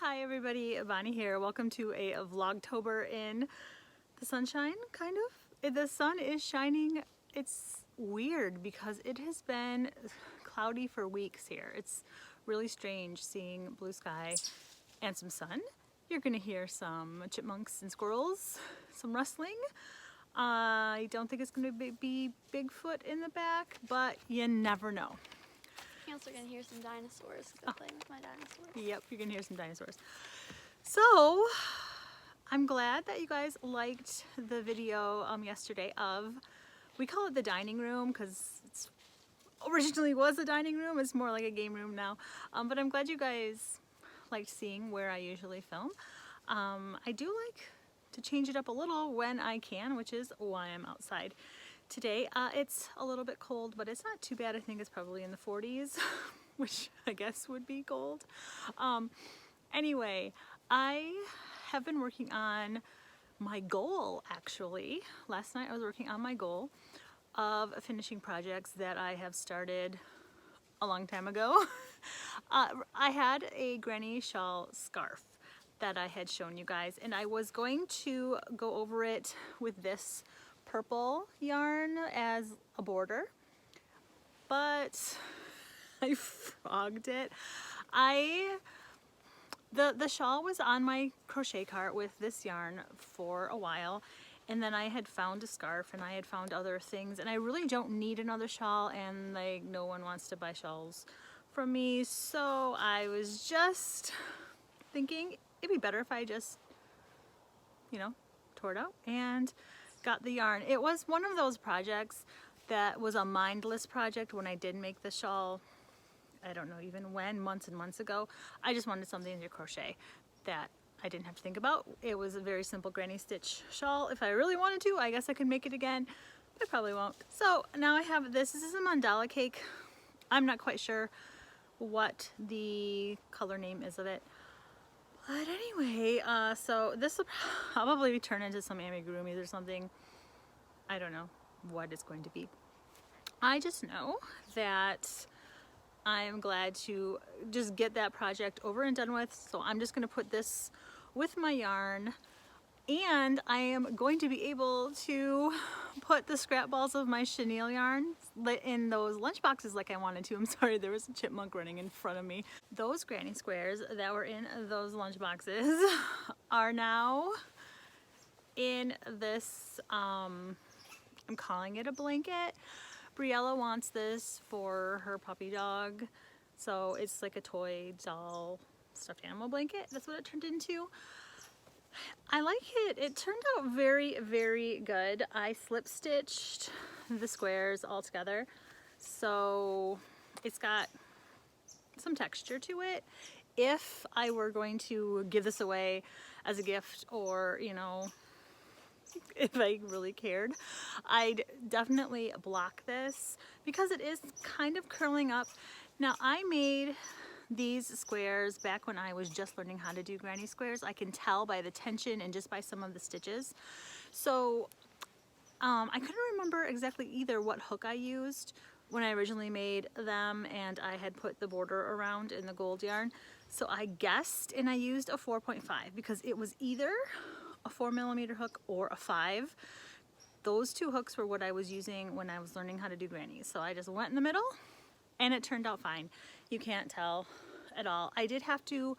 Hi everybody, Bonnie here. Welcome to a Vlogtober in the sunshine, kind of. The sun is shining. It's weird because it has been cloudy for weeks here. It's really strange seeing blue sky and some sun. You're gonna hear some chipmunks and squirrels, some rustling. I don't think it's gonna be Bigfoot in the back, but you never know. You're also going to hear some dinosaurs. I'm playing with my dinosaurs. Yep, you're gonna hear some dinosaurs. So, I'm glad that you guys liked the video yesterday of, we call it the dining room because it's originally was a dining room. It's more like a game room now. But I'm glad you guys liked seeing where I usually film. I do like to change it up a little when I can, which is why I'm outside today. It's a little bit cold, but it's not too bad. I think it's probably in the 40s, which I guess would be cold. Anyway, I have been working on my goal, actually. Last night I was working on my goal of finishing projects that I have started a long time ago. I had a granny shawl scarf that I had shown you guys, and I was going to go over it with this purple yarn as a border, but I frogged it. The shawl was on my crochet cart with this yarn for a while, and then I had found a scarf and I had found other things, and I really don't need another shawl, and like no one wants to buy shawls from me, so I was just thinking it'd be better if I just, you know, tore it out and got the yarn. It was one of those projects that was a mindless project when I did make the shawl. I don't know even when, months and months ago. I just wanted something to crochet that I didn't have to think about. It was a very simple granny stitch shawl. If I really wanted to, I guess I could make it again, but I probably won't. So now I have this. This is a mandala cake. I'm not quite sure what the color name is of it. But anyway, so this will probably turn into some amigurumis or something. I don't know what it's going to be. I just know that I'm glad to just get that project over and done with. So I'm just going to put this with my yarn, and I am going to be able to put the scrap balls of my chenille yarn in those lunch boxes like I wanted to. I'm sorry, there was a chipmunk running in front of me. Those granny squares that were in those lunch boxes are now in this, I'm calling it a blanket. Briella wants this for her puppy dog. So it's like a toy doll stuffed animal blanket. That's what it turned into. I like it. It turned out very, very good. I slip stitched the squares all together. So it's got some texture to it. If I were going to give this away as a gift, or, you know, if I really cared, I'd definitely block this because it is kind of curling up. Now, I made these squares back when I was just learning how to do granny squares. I can tell by the tension and just by some of the stitches. So I couldn't remember exactly either what hook I used when I originally made them, and I had put the border around in the gold yarn. So I guessed, and I used a 4.5 because it was either a 4mm hook or a 5. Those two hooks were what I was using when I was learning how to do grannies. So I just went in the middle and it turned out fine. You can't tell at all. I did have to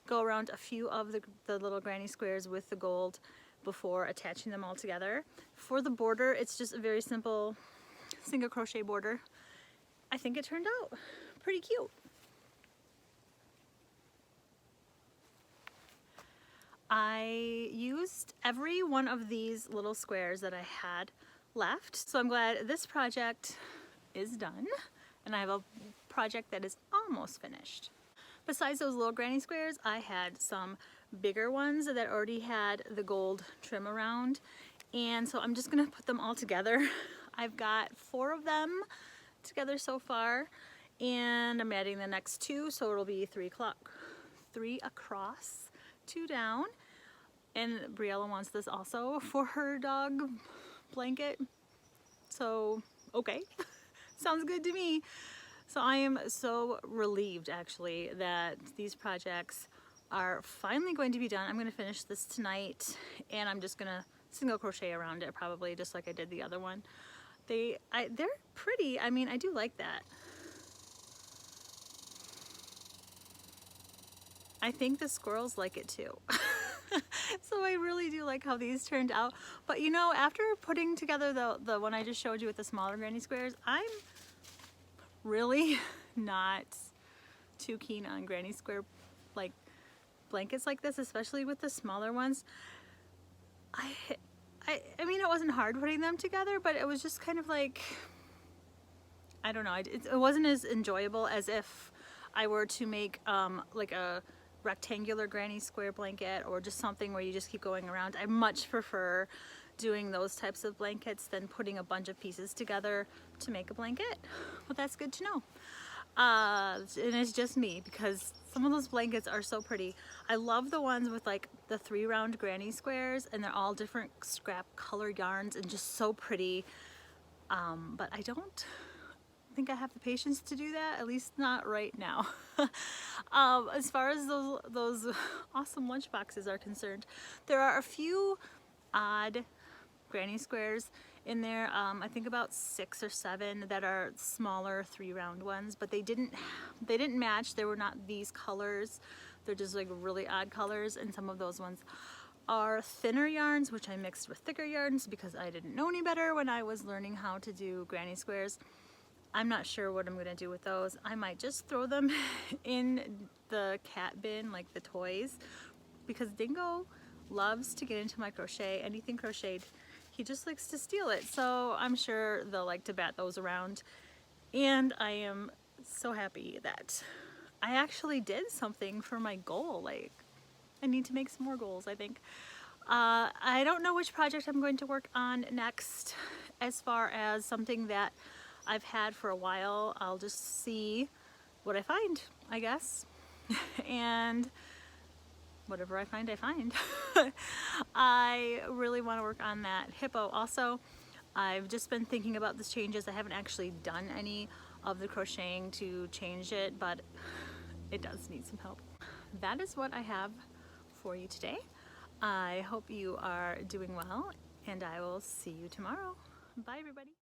go around a few of the little granny squares with the gold before attaching them all together. For the border, it's just a very simple single crochet border. I think it turned out pretty cute. I used every one of these little squares that I had left, so I'm glad this project is done, and I have a project that is almost finished. Besides those little granny squares, I had some bigger ones that already had the gold trim around, and so I'm just gonna put them all together. I've got 4 of them together so far, and I'm adding the next 2, so it'll be 3 across, 2 down. And Briella wants this also for her dog blanket. So, okay, sounds good to me. So I am so relieved actually that these projects are finally going to be done. I'm going to finish this tonight, and I'm just going to single crochet around it probably, just like I did the other one. They're pretty. I mean, I do like that. I think the squirrels like it too. So I really do like how these turned out. But you know, after putting together the one I just showed you with the smaller granny squares, I'm really not too keen on granny square like blankets like this, especially with the smaller ones. I mean, it wasn't hard putting them together, but it was just kind of like, I don't know, it wasn't as enjoyable as if I were to make like a rectangular granny square blanket, or just something where you just keep going around. I much prefer doing those types of blankets than putting a bunch of pieces together to make a blanket. Well, that's good to know. And it's just me, because some of those blankets are so pretty. I love the ones with like the 3 round granny squares, and they're all different scrap color yarns and just so pretty. But I don't think I have the patience to do that, at least not right now. As far as those awesome lunch boxes are concerned, there are a few odd granny squares in there. I think about 6 or 7 that are smaller 3 round ones, but they didn't match. They were not these colors. They're just like really odd colors, and some of those ones are thinner yarns, which I mixed with thicker yarns because I didn't know any better when I was learning how to do granny squares. I'm not sure what I'm gonna do with those. I might just throw them in the cat bin, like the toys, because Dingo loves to get into my crochet. Anything crocheted, he just likes to steal it. So I'm sure they'll like to bat those around. And I am so happy that I actually did something for my goal. Like, I need to make some more goals, I think. I don't know which project I'm going to work on next. As far as something that I've had for a while, I'll just see what I find, I guess. And whatever I find, I find. I really want to work on that hippo also. I've just been thinking about the changes. I haven't actually done any of the crocheting to change it, but it does need some help. That is what I have for you today. I hope you are doing well, and I will see you tomorrow. Bye, everybody.